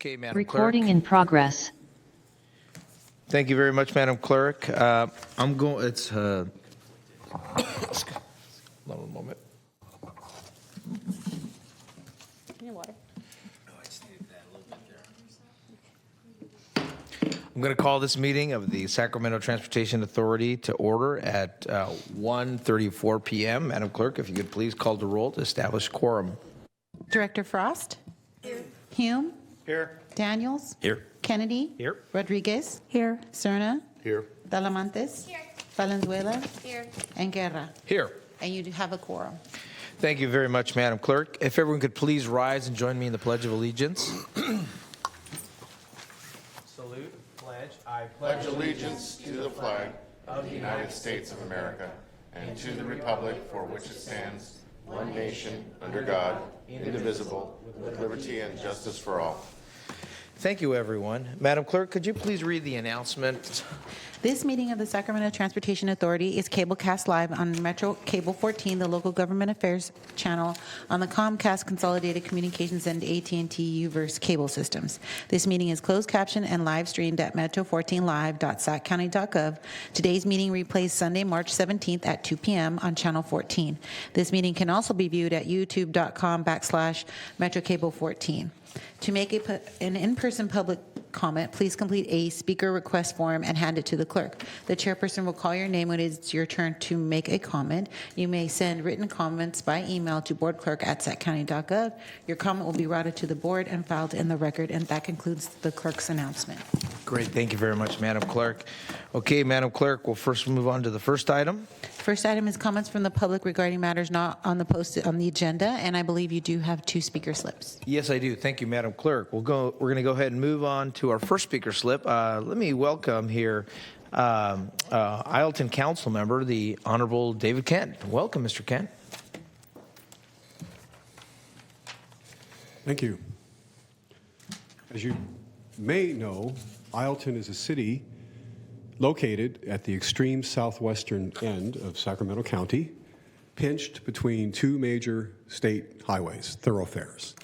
Okay, Madam Recording Clerk. in progress. Thank you very much, Madam Clerk. I'm going, hold on a moment. Water. I'm going to call this meeting of the Sacramento Transportation Authority to order at 1:34 p.m. Madam Clerk, if you could please call the roll to establish quorum. Director Frost? Here. Hume? Here. Daniels? Here. Kennedy? Here. Rodriguez? Here. Cerna? Here. Talamantes? Here. Valenzuela? Here. And Guerra. Here. And you do have a quorum. Thank you very much, Madam Clerk. If everyone could please rise and join me in the Pledge of Allegiance. Salute, pledge, I Pledge allegiance to the flag of the United States of America and to the republic for which it stands, one nation, under God, indivisible, with liberty and justice for all. Thank you, everyone. Madam Clerk, could you please read the announcement? This meeting of the Sacramento Transportation Authority is cablecast live on Metro Cable 14, the local government affairs channel, on the Comcast Consolidated Communications and AT&T Uverse cable systems. This meeting is closed captioned and live streamed at metro14live.saccounty.gov. Today's meeting replays Sunday, March 17th at 2 p.m. on Channel 14. This meeting can also be viewed at youtube.com/MetroCable14. To make an in-person public comment, please complete a speaker request form and hand it to the clerk. The chairperson will call your name when it's your turn to make a comment. You may send written comments by email to boardclerk@saccounty.gov. Your comment will be routed to the board and filed in the record, and that concludes the clerk's announcement. Great. Thank you very much, Madam Clerk. Okay, Madam Clerk, we'll first move on to the first item. First item is comments from the public regarding matters not on the agenda, and I believe you do have 2 speaker slips. Yes, I do. Thank you, Madam Clerk. We're going to go ahead and move on to our first speaker slip. Let me welcome here Ileton Council Member, the Honorable David Kent. Welcome, Mr. Kent. Thank you. As you may know, Ileton is a city located at the extreme southwestern end of Sacramento County, pinched between 2 major state highways, thoroughfares,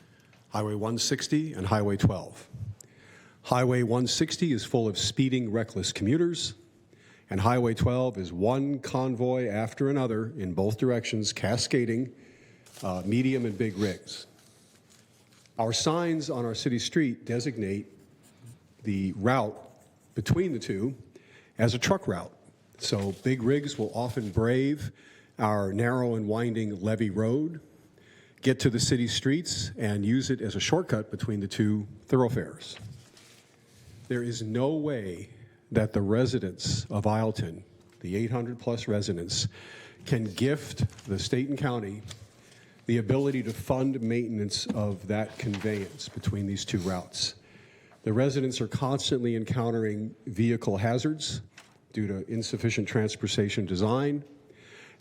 Highway 160 and Highway 12. Highway 160 is full of speeding, reckless commuters, and Highway 12 is one convoy after another in both directions, cascading medium and big rigs. Our signs on our city street designate the route between the two as a truck route. So big rigs will often brave our narrow and winding levee road, get to the city streets, and use it as a shortcut between the 2 thoroughfares. There is no way that the residents of Ileton, the 800-plus residents, can gift the state and county the ability to fund maintenance of that conveyance between these 2 routes. The residents are constantly encountering vehicle hazards due to insufficient transportation design,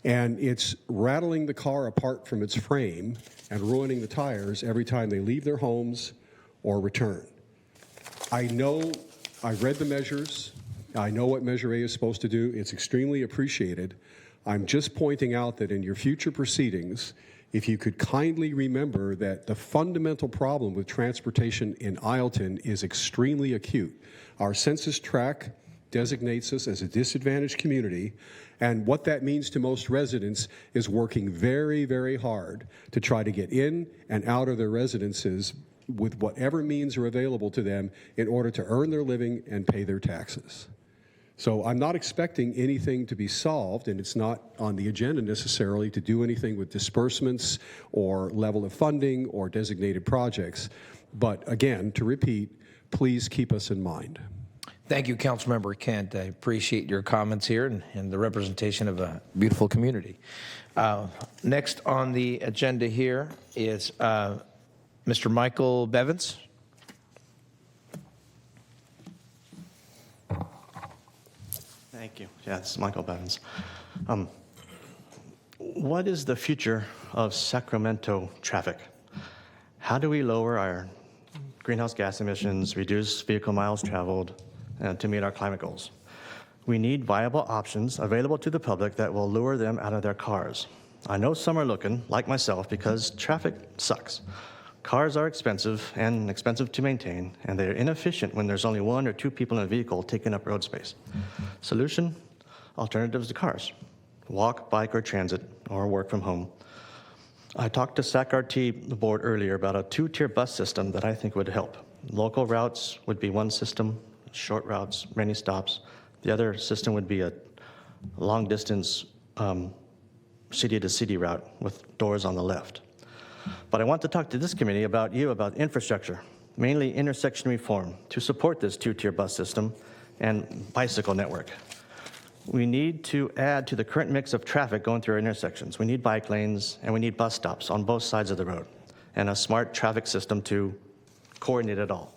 and it's rattling the car apart from its frame and ruining the tires every time they leave their homes or return. I know, I've read the measures. I know what Measure A is supposed to do. It's extremely appreciated. I'm just pointing out that in your future proceedings, if you could kindly remember that the fundamental problem with transportation in Ileton is extremely acute. Our census tract designates us as a disadvantaged community, and what that means to most residents is working very, very hard to try to get in and out of their residences with whatever means are available to them in order to earn their living and pay their taxes. So I'm not expecting anything to be solved, and it's not on the agenda necessarily to do anything with disbursements or level of funding or designated projects. But again, to repeat, please keep us in mind. Thank you, Councilmember Kent. I appreciate your comments here and the representation of a beautiful community. Next on the agenda here is Mr. Michael Bevins. Thank you. Yeah, this is Michael Bevins. What is the future of Sacramento traffic? How do we lower our greenhouse gas emissions, reduce vehicle miles traveled, to meet our climate goals? We need viable options available to the public that will lure them out of their cars. I know some are looking, like myself, because traffic sucks. Cars are expensive and expensive to maintain, and they're inefficient when there's only 1 or 2 people in a vehicle taking up road space. Solution, alternatives to cars. Walk, bike, or transit, or work from home. I talked to SAC-RT, the board, earlier about a 2-tier bus system that I think would help. Local routes would be one system, short routes, many stops. The other system would be a long-distance city-to-city route with doors on the left. But I want to talk to this committee about infrastructure, mainly intersection reform, to support this 2-tier bus system and bicycle network. We need to add to the current mix of traffic going through our intersections. We need bike lanes and we need bus stops on both sides of the road and a smart traffic system to coordinate it all.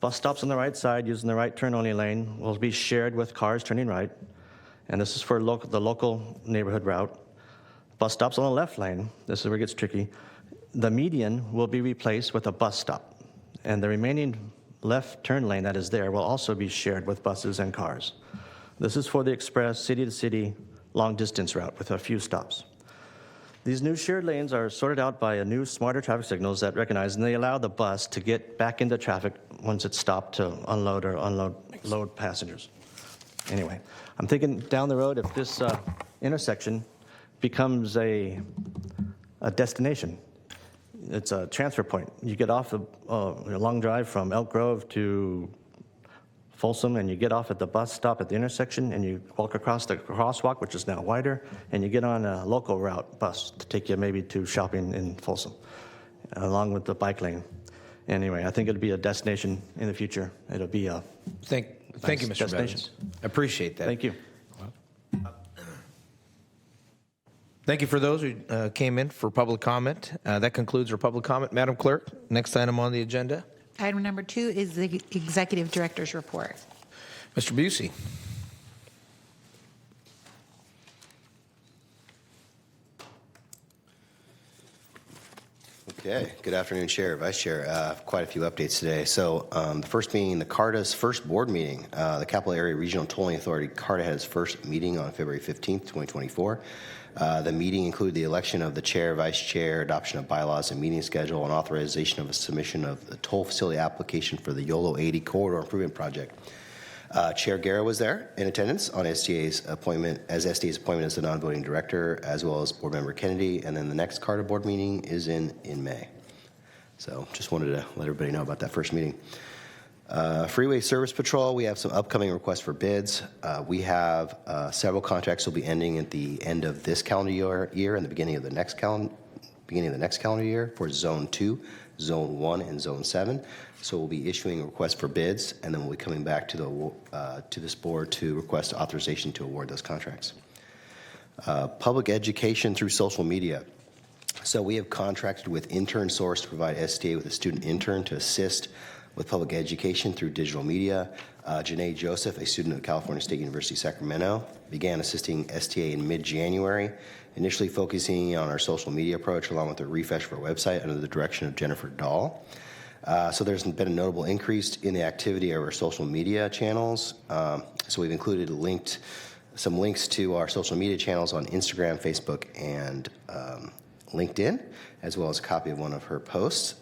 Bus stops on the right side using the right turn-only lane will be shared with cars turning right, and this is for the local neighborhood route. Bus stops on the left lane, this is where it gets tricky. The median will be replaced with a bus stop, and the remaining left turn lane that is there will also be shared with buses and cars. This is for the express city-to-city long-distance route with a few stops. These new shared lanes are sorted out by a new smarter traffic signals that recognize, and they allow the bus to get back into traffic once it's stopped to unload or load passengers. Anyway, I'm thinking down the road, if this intersection becomes a destination, it's a transfer point. You get off a long drive from Elk Grove to Folsom, and you get off at the bus stop at the intersection, and you walk across the crosswalk, which is now wider, and you get on a local route bus to take you maybe to shopping in Folsom, along with the bike lane. Anyway, I think it'll be a destination in the future. It'll be a Thank you, Mr. destination. Bevins. Appreciate that. Thank you. Thank you for those who came in for public comment. That concludes our public comment. Madam Clerk, next item on the agenda. Item number 2 is the Executive Director's Report. Mr. Busey. Okay, good afternoon, Chair, Vice Chair. Quite a few updates today. So the first being the CARTA's first board meeting. The Capital Area Regional Tolling Authority, CARTA, had its first meeting on February 15th, 2024. The meeting included the election of the chair, vice chair, adoption of bylaws and meeting schedule, and authorization of a submission of the toll facility application for the YOLO 80 Corridor Improvement Project. Chair Guerra was there in attendance on STA's appointment as the non-voting director, as well as Board Member Kennedy. And then the next CARTA board meeting is in May. So just wanted to let everybody know about that first meeting. Freeway Service Patrol, we have some upcoming requests for bids. We have several contracts will be ending at the end of this calendar year and the beginning of the next calendar year for Zone 2, Zone 1, and Zone 7. So we'll be issuing a request for bids, and then we'll be coming back to this board to request authorization to award those contracts. Public education through social media. So we have contracted with Intern Source to provide STA with a student intern to assist with public education through digital media. Janae Joseph, a student at California State University, Sacramento, began assisting STA in mid-January, initially focusing on our social media approach along with a refresh of our website under the direction of Jennifer Dahl. So there's been a notable increase in the activity of our social media channels. So we've included some links to our social media channels on Instagram, Facebook, and LinkedIn, as well as a copy of one of her posts.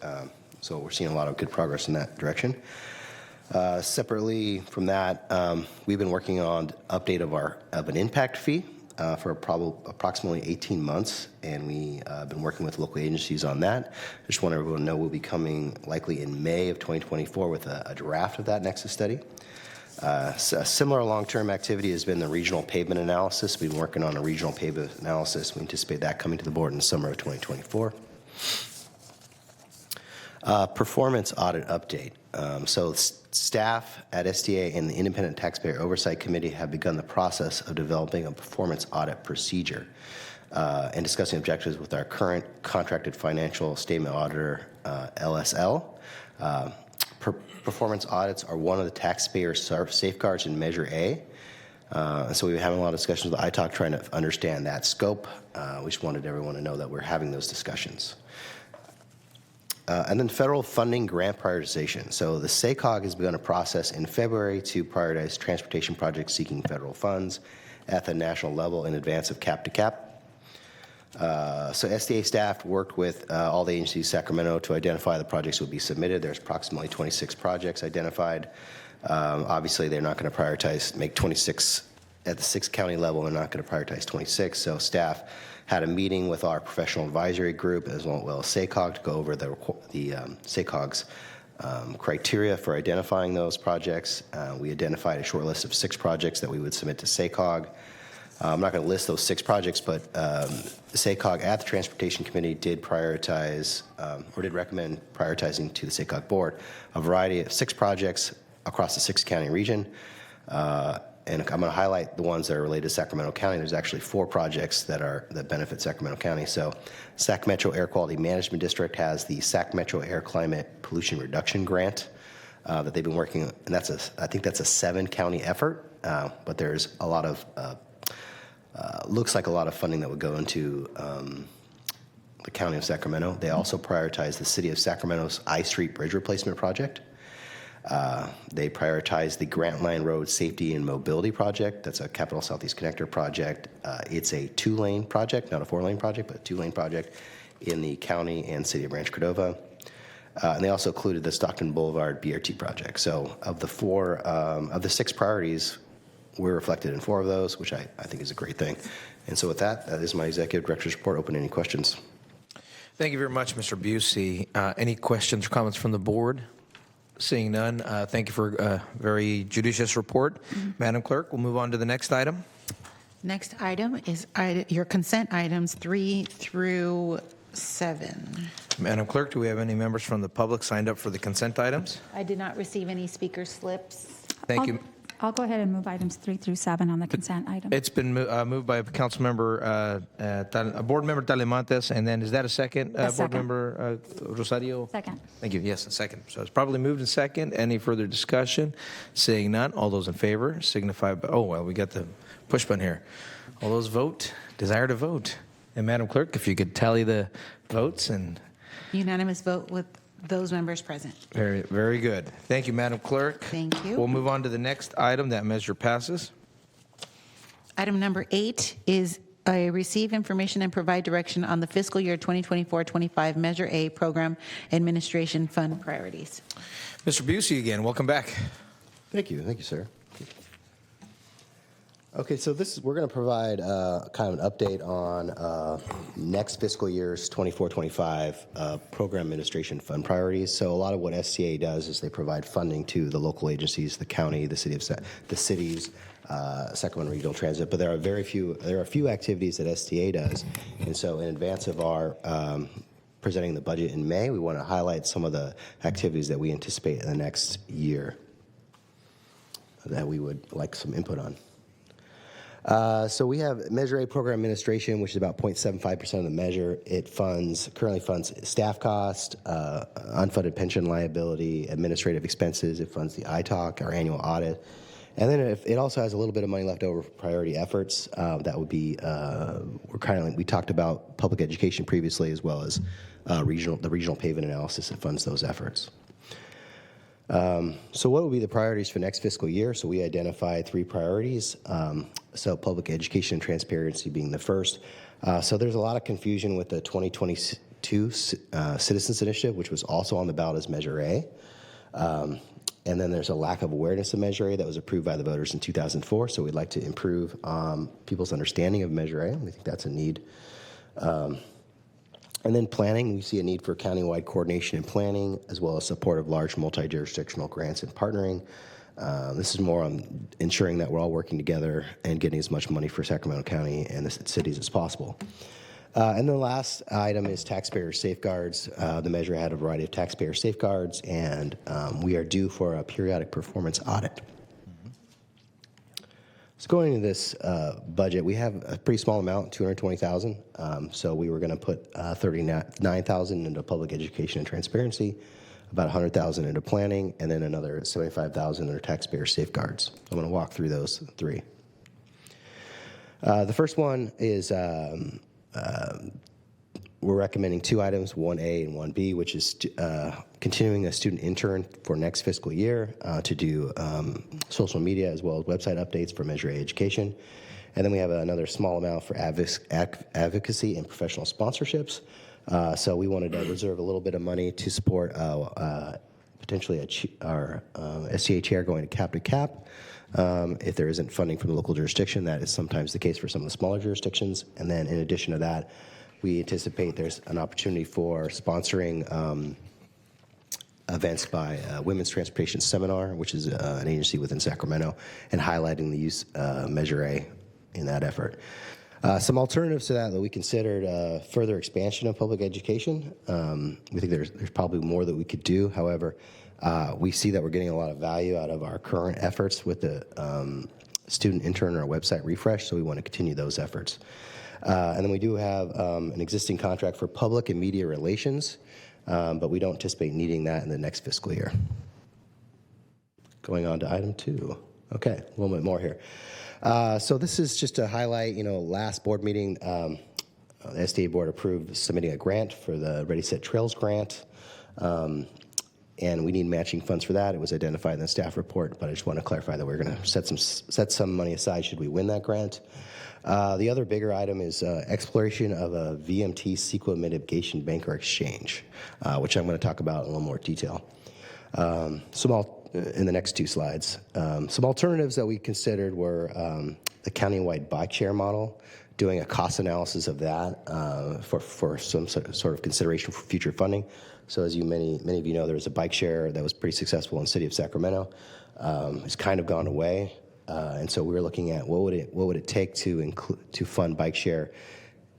So we're seeing a lot of good progress in that direction. Separately from that, we've been working on update of an impact fee for approximately 18 months, and we have been working with local agencies on that. I just want everyone to know we'll be coming likely in May of 2024 with a draft of that nexus study. So a similar long-term activity has been the regional pavement analysis. We've been working on a regional pavement analysis. We anticipate that coming to the board in the summer of 2024. Performance audit update. So staff at STA and the Independent Taxpayer Oversight Committee have begun the process of developing a performance audit procedure and discussing objectives with our current contracted financial statement auditor, LSL. Performance audits are one of the taxpayer safeguards in Measure A. So we've been having a lot of discussions with ITALC trying to understand that scope. We just wanted everyone to know that we're having those discussions. And then federal funding grant prioritization. So the SACOG has begun a process in February to prioritize transportation projects seeking federal funds at the national level in advance of cap to cap. So SDA staff worked with all the agencies in Sacramento to identify the projects that would be submitted. There's approximately 26 projects identified. Obviously, they're not going to make 26 at the 6 county level. They're not going to prioritize 26. So staff had a meeting with our professional advisory group as well as SACOG to go over the SACOG's criteria for identifying those projects. We identified a short list of 6 projects that we would submit to SACOG. I'm not going to list those 6 projects, but SACOG at the Transportation Committee did prioritize or did recommend prioritizing to the SACOG board a variety of 6 projects across the 6-county region. And I'm going to highlight the ones that are related to Sacramento County. There's actually 4 projects that benefit Sacramento County. So Sac Metro Air Quality Management District has the Sac Metro Air Climate Pollution Reduction Grant that they've been working on. And I think that's a 7-county effort, but there's a lot of looks like a lot of funding that would go into the County of Sacramento. They also prioritize the City of Sacramento's I Street Bridge Replacement Project. They prioritize the Grant Line Road Safety and Mobility Project. That's a Capital Southeast Connector project. It's a 2-lane project, not a 4-lane project, but a 2-lane project in the county and city of Rancho Cordova. And they also included the Stockton Boulevard BRT project. So of the 6 priorities, we're reflected in 4 of those, which I think is a great thing. And so with that, that is my executive director's report. Open to any questions. Thank you very much, Mr. Busey. Any questions or comments from the board? Seeing none, thank you for a very judicious report. Madam Clerk, we'll move on to the next item. Next item is your consent items 3 through 7. Madam Clerk, do we have any members from the public signed up for the consent items? I did not receive any speaker slips. Thank you. I'll go ahead and move items 3 through 7 on the consent item. It's been moved by Council Member, Board Member Talimontes, and then is that a second? Board second. Member Rosario? Second. Thank you. Yes, a second. So it's probably moved in second. Any further discussion? Seeing none, all those in favor signify by, oh, well, we got the push button here. All those desire to vote. And Madam Clerk, if you could tally the votes and. Unanimous vote with those members present. Very, very good. Thank you, Madam Clerk. Thank you. We'll move on to the next item. That measure passes. Item number 8 is a receive information and provide direction on the fiscal year 2024-25 Measure A Program Administration Fund priorities. Mr. Busey again, welcome back. Thank you, sir. Okay, so we're going to provide kind of an update on next fiscal year's 24-25 program administration fund priorities. So a lot of what SCA does is they provide funding to the local agencies, the county, the cities, Sacramento Regional Transit. But there are a few activities that STA does, and so in advance of our presenting the budget in May, we want to highlight some of the activities that we anticipate in the next year that we would like some input on. So we have Measure A Program Administration, which is about 0.75% of the measure. It currently funds staff cost, unfunded pension liability, administrative expenses. It funds the ITALC, our annual audit. And then it also has a little bit of money left over for priority efforts. That would be, we talked about public education previously, as well as the regional pavement analysis that funds those efforts. So what will be the priorities for next fiscal year? So we identified 3 priorities. So public education and transparency being the first. So there's a lot of confusion with the 2022 Citizens Initiative, which was also on the ballot as Measure A. And then there's a lack of awareness of Measure A that was approved by the voters in 2004. So we'd like to improve people's understanding of Measure A. We think that's a need. And then planning, we see a need for countywide coordination and planning, as well as support of large multi-jurisdictional grants and partnering. This is more on ensuring that we're all working together and getting as much money for Sacramento County and the cities as possible. And the last item is taxpayer safeguards. The measure had a variety of taxpayer safeguards, and we are due for a periodic performance audit. So going into this budget, we have a pretty small amount, $220,000. So we were going to put $39,000 into public education and transparency, about $100,000 into planning, and then another $75,000 into taxpayer safeguards. I'm going to walk through those 3. The first one is we're recommending 2 items, 1A and 1B, which is continuing a student intern for next fiscal year to do social media as well as website updates for Measure A education. And then we have another small amount for advocacy and professional sponsorships. So we wanted to reserve a little bit of money to support potentially our STA chair going to cap. If there isn't funding from the local jurisdiction, that is sometimes the case for some of the smaller jurisdictions. And then in addition to that, we anticipate there's an opportunity for sponsoring events by Women's Transportation Seminar, which is an agency within Sacramento, and highlighting the use Measure A in that effort. Some alternatives to that we considered further expansion of public education. We think there's probably more that we could do. However, we see that we're getting a lot of value out of our current efforts with the student intern or our website refresh, so we want to continue those efforts. And then we do have an existing contract for public and media relations, but we don't anticipate needing that in the next fiscal year. Going on to item 2. Okay, a little bit more here. So this is just to highlight, last board meeting, the SDA board approved submitting a grant for the Ready Set Trails grant, and we need matching funds for that. It was identified in the staff report, but I just want to clarify that we're going to set some money aside should we win that grant. The other bigger item is exploration of a VMT CEQA mitigation banker exchange, which I'm going to talk about in a little more detail. In the next 2 slides. Some alternatives that we considered were the countywide bike share model, doing a cost analysis of that for some sort of consideration for future funding. So as many of you know, there was a bike share that was pretty successful in the city of Sacramento. It's kind of gone away, and so we were looking at what would it take to fund bike share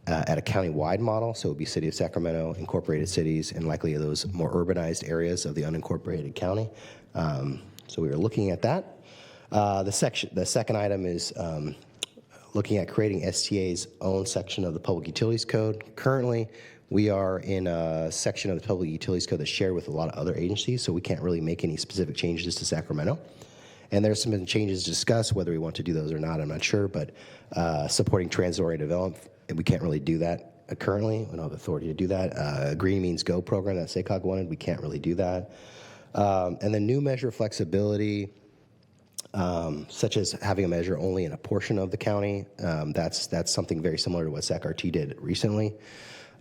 at a county-wide model. So it would be City of Sacramento, incorporated cities, and likely those more urbanized areas of the unincorporated county. So we were looking at that. The second item is looking at creating STA's own section of the Public Utilities Code. Currently, we are in a section of the Public Utilities Code that's shared with a lot of other agencies, so we can't really make any specific changes to Sacramento. And there's some changes to discuss, whether we want to do those or not, I'm not sure, but supporting transit-oriented development, we can't really do that currently. We don't have authority to do that. Green Means Go program that SACOG wanted, we can't really do that. And the new measure Flexibility, such as having a measure only in a portion of the county, that's something very similar to what SAC-RT did recently.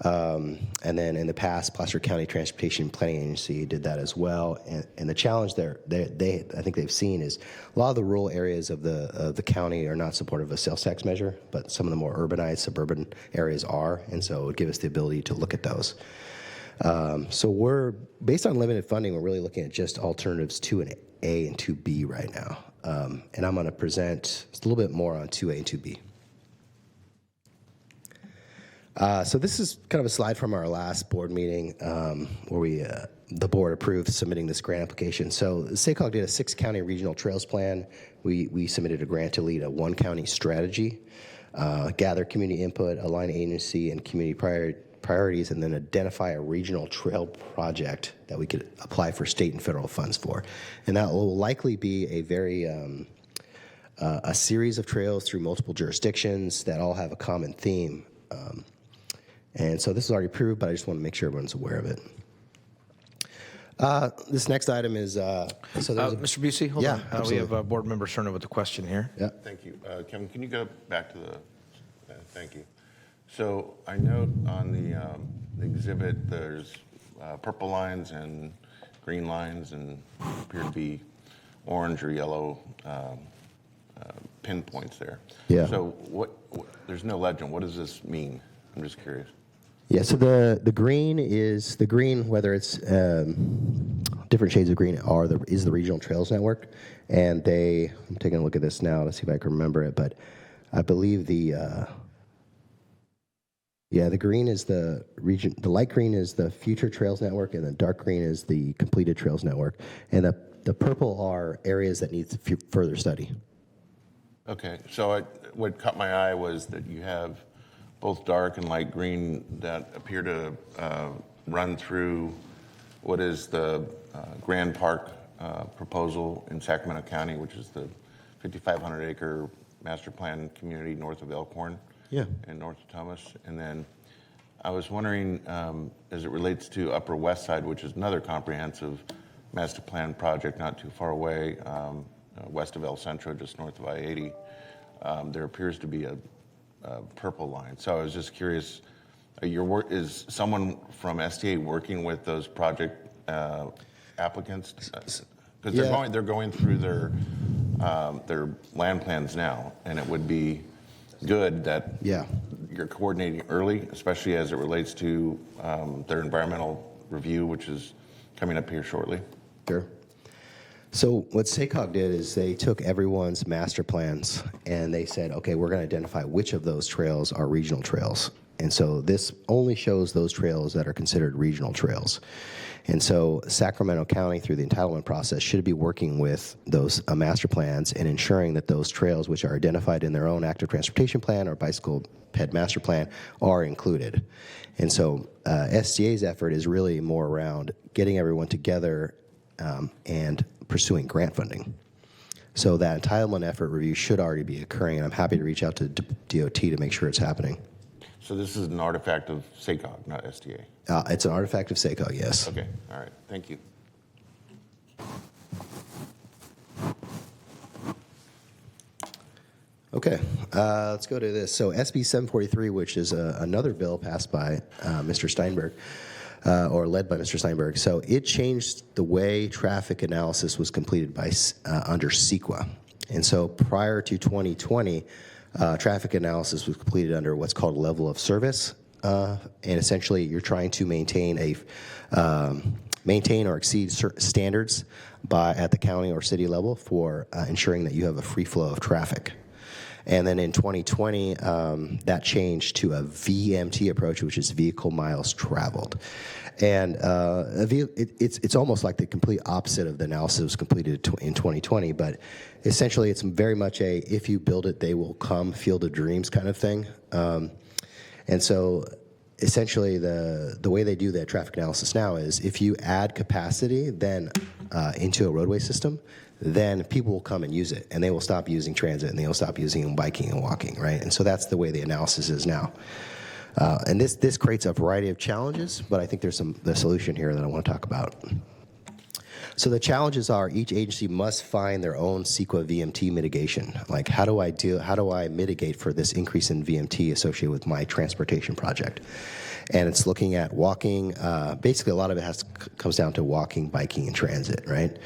And then in the past, Placer County Transportation Planning Agency did that as well. And the challenge there, I think they've seen is a lot of the rural areas of the county are not supportive of a sales tax measure, but some of the more urbanized suburban areas are, and so it would give us the ability to look at those. So we're, based on limited funding, we're really looking at just alternatives 2A and 2B right now. And I'm going to present just a little bit more on 2A and 2B. So this is kind of a slide from our last board meeting where the board approved submitting this grant application. So SACOG did a 6-county regional trails plan. We submitted a grant to lead a 1-county strategy, gather community input, align agency and community priorities, and then identify a regional trail project that we could apply for state and federal funds for. And that will likely be a very a series of trails through multiple jurisdictions that all have a common theme. And so this is already approved, but I just want to make sure everyone's aware of it. This next item is Mr. Busey, hold on. We have Board Member Cerna with a question here. Yeah. Thank you. Kevin, can you go back to the, thank you. So I note on the exhibit, there's purple lines and green lines and appear to be orange or yellow pinpoints there. Yeah. So there's no legend. What does this mean? I'm just curious. Yeah, so the green is the green, whether it's different shades of green is the regional trails network, and I'm taking a look at this now to see if I can remember it, but I believe the green is the light green is the future trails network, and the dark green is the completed trails network, and the purple are areas that need further study. Okay, so what caught my eye was that you have both dark and light green that appear to run through what is the Grand Park proposal in Sacramento County, which is the 5,500-acre master plan community north of Elkhorn and north of Thomas. And then I was wondering, as it relates to Upper West Side, which is another comprehensive master plan project not too far away, west of El Centro, just north of I-80, there appears to be a purple line. So I was just curious, is someone from STA working with those project applicants? Because they're going through their land plans now, and it would be good that you're coordinating early, especially as it relates to their environmental review, which is coming up here shortly. Sure. So what SACOG did is they took everyone's master plans and they said, okay, we're going to identify which of those trails are regional trails. And so this only shows those trails that are considered regional trails. And so Sacramento County, through the entitlement process, should be working with those master plans and ensuring that those trails, which are identified in their own active transportation plan or bicycle ped master plan, are included. And so SDA's effort is really more around getting everyone together and pursuing grant funding. So that entitlement effort review should already be occurring, and I'm happy to reach out to DOT to make sure it's happening. So this is an artifact of SACOG, not STA? It's an artifact of SACOG, yes. Okay, all right, thank you. Okay, let's go to this. So SB 743, which is another bill passed by Mr. Steinberg, or led by Mr. Steinberg. So it changed the way traffic analysis was completed by under CEQA. And so prior to 2020, traffic analysis was completed under what's called level of service. And essentially, you're trying to maintain or exceed certain standards at the county or city level for ensuring that you have a free flow of traffic. And then in 2020, that changed to a VMT approach, which is vehicle miles traveled. And it's almost like the complete opposite of the analysis that was completed in 2020, but essentially it's very much a if you build it, they will come, field of dreams kind of thing. And so essentially the way they do that traffic analysis now is if you add capacity then into a roadway system, then people will come and use it, and they will stop using transit, and they will stop using biking and walking, right? And so that's the way the analysis is now. And this creates a variety of challenges, but I think there's the solution here that I want to talk about. So the challenges are each agency must find their own CEQA VMT mitigation. Like how do I mitigate for this increase in VMT associated with my transportation project? And it's looking at walking. Basically, a lot of it comes down to walking, biking, and transit, right?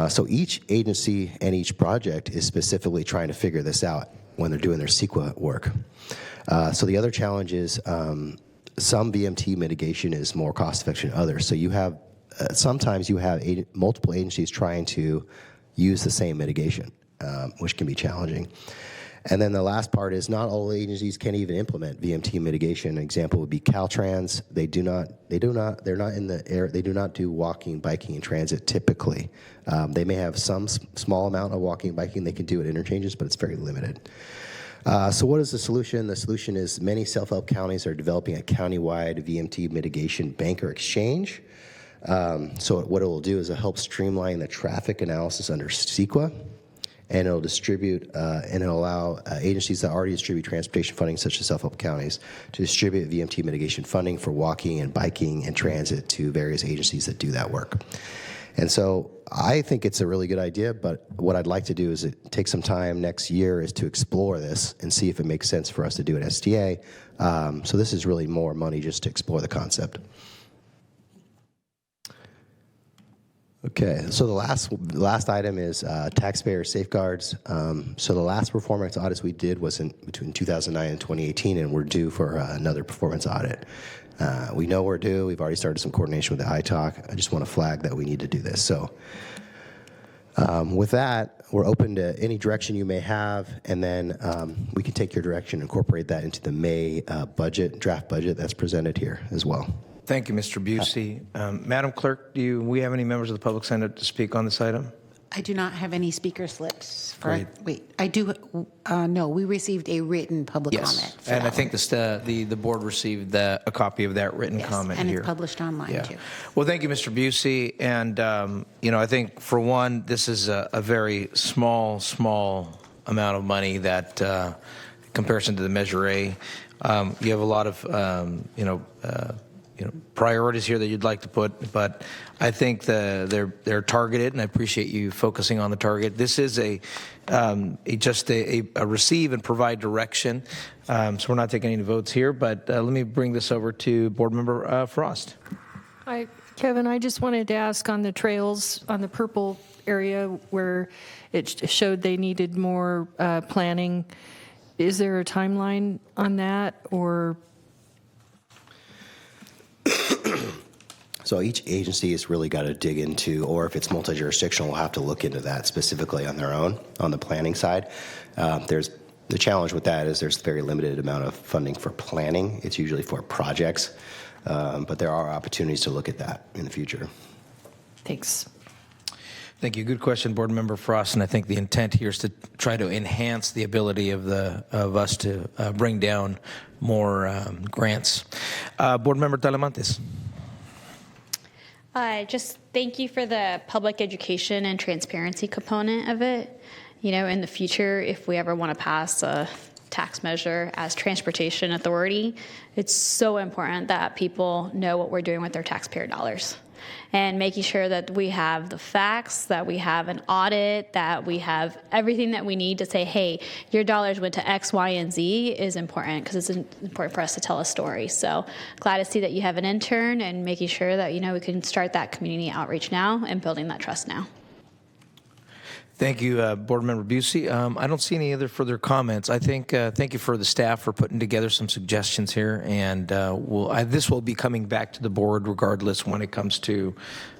So each agency and each project is specifically trying to figure this out when they're doing their CEQA work. So the other challenge is some VMT mitigation is more cost-effective than others. So you have sometimes you have multiple agencies trying to use the same mitigation, which can be challenging. And then the last part is not all agencies can even implement VMT mitigation. An example would be Caltrans. They're not in the air. They do not do walking, biking, and transit typically. They may have some small amount of walking and biking they can do at interchanges, but it's very limited. So what is the solution? The solution is many self-help counties are developing a countywide VMT mitigation bank or exchange. So what it will do is it'll help streamline the traffic analysis under CEQA, and it'll distribute and it'll allow agencies that already distribute transportation funding, such as self-help counties, to distribute VMT mitigation funding for walking and biking and transit to various agencies that do that work. And so I think it's a really good idea, but what I'd like to do is take some time next year is to explore this and see if it makes sense for us to do at STA. So this is really more money just to explore the concept. Okay, so the last item is taxpayer safeguards. So the last performance audits we did was between 2009 and 2018, and we're due for another performance audit. We know we're due. We've already started some coordination with the ITALC. I just want to flag that we need to do this. So with that, we're open to any direction you may have, and then we can take your direction and incorporate that into the May draft budget that's presented here as well. Thank you, Mr. Busey. Madam Clerk, do we have any members of the public signed up to speak on this item? I do not have any speaker slips. Great. Wait, I do. No, we received a written public comment. Yes, and I think the board received a copy of that written comment and here. it's published online too. Well, thank you, Mr. Busey. And I think for one, this is a very small amount of money that, in comparison to the Measure A, you have a lot of priorities here that you'd like to put, but I think they're targeted, and I appreciate you focusing on the target. This is just a receive and provide direction, so we're not taking any votes here, but let me bring this over to Board Member Frost. Hi, Kevin, I just wanted to ask on the trails, on the purple area where it showed they needed more planning, is there a timeline on that, or? So each agency has really got to dig into, or if it's multi-jurisdictional, we'll have to look into that specifically on their own, on the planning side. There's the challenge with that is there's very limited amount of funding for planning. It's usually for projects, but there are opportunities to look at that in the future. Thanks. Thank you. Good question, Board Member Frost. And I think the intent here is to try to enhance the ability of us to bring down more grants. Board Member Talamantes. Just thank you for the public education and transparency component of it. In the future, if we ever want to pass a tax measure as transportation authority, it's so important that people know what we're doing with their taxpayer dollars. And making sure that we have the facts, that we have an audit, that we have everything that we need to say, hey, your dollars went to X, Y, and Z is important because it's important for us to tell a story. So glad to see that you have an intern and making sure that, we can start that community outreach now and building that trust now. Thank you, Board Member Busey. I don't see any other further comments. I think thank you for the staff for putting together some suggestions here, and this will be coming back to the board regardless when it comes to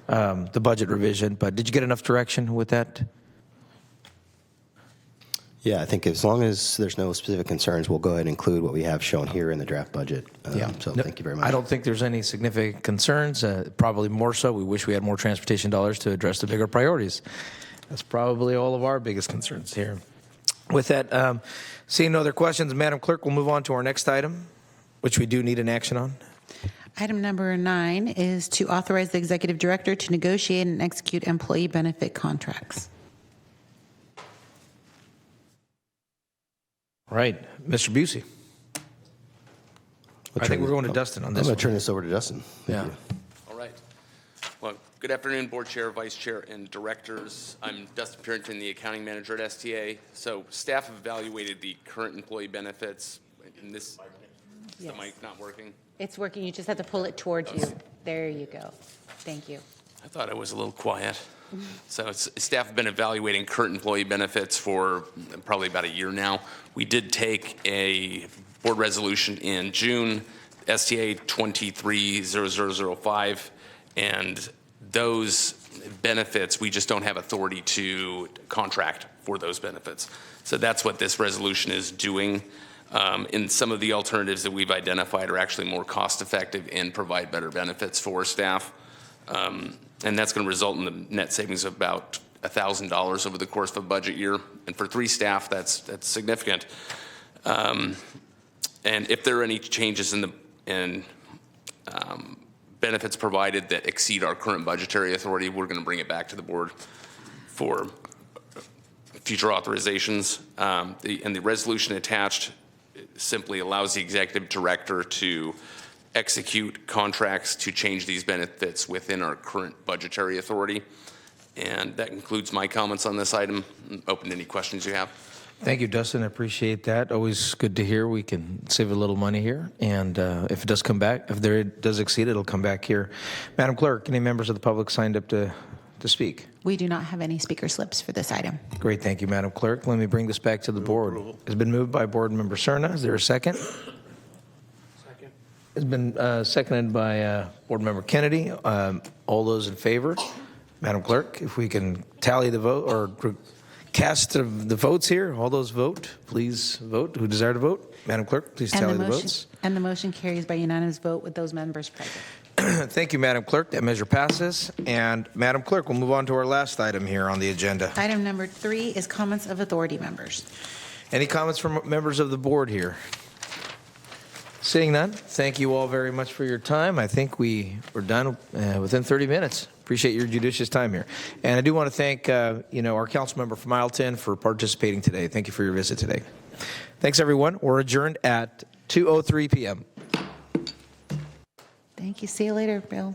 the budget revision. But did you get enough direction with that? Yeah, I think as long as there's no specific concerns, we'll go ahead and include what we have shown here in the draft budget. So thank you very much. I don't think there's any significant concerns. Probably more so. We wish we had more transportation dollars to address the bigger priorities. That's probably all of our biggest concerns here. With that, seeing no other questions, Madam Clerk, we'll move on to our next item, which we do need an action on. Item number 9 is to authorize the executive director to negotiate and execute employee benefit contracts. Right. Mr. Busey. I think we're going to Dustin on this I'm going one. to turn this over to Dustin. Thank Yeah. you. All right. Well, good afternoon, Board Chair, Vice Chair, and Directors. I'm Dustin Purinton, the Accounting Manager at STA. So staff have evaluated the current employee benefits. And this, is the mic not working? It's working. You just have to pull it towards you. There you go. Thank you. I thought I was a little quiet. So staff have been evaluating current employee benefits for probably about a year now. We did take a board resolution in June, STA 230005, and those benefits, we just don't have authority to contract for those benefits. So that's what this resolution is doing. And some of the alternatives that we've identified are actually more cost-effective and provide better benefits for staff. And that's going to result in the net savings of about $1,000 over the course of a budget year. And for 3 staff, that's significant. And if there are any changes in benefits provided that exceed our current budgetary authority, we're going to bring it back to the board for future authorizations. And the resolution attached simply allows the executive director to execute contracts to change these benefits within our current budgetary authority. And that concludes my comments on this item. I'm open to any questions you have. Thank you, Dustin. I appreciate that. Always good to hear we can save a little money here. And if it does come back, if there does exceed, it'll come back here. Madam Clerk, any members of the public signed up to speak? We do not have any speaker slips for this item. Great. Thank you, Madam Clerk. Let me bring this back to the board. It's been moved by Board Member Cerna. Is there a second? Second. It's been seconded by Board Member Kennedy. All those in favor? Madam Clerk, if we can tally the vote or cast the votes here. All those vote. Please vote. Who desire to vote? Madam Clerk, please tally the votes. And the motion carries by unanimous vote with those members present. Thank you, Madam Clerk. That measure passes. And Madam Clerk, we'll move on to our last item here on the agenda. Item number 3 is comments of authority members. Any comments from members of the board here? Seeing none, thank you all very much for your time. I think we were done within 30 minutes. Appreciate your judicious time here. And I do want to thank our council member from Isleton for participating today. Thank you for your visit today. Thanks, everyone. We're adjourned at 2:03 p.m. Thank you. See you later, Bill.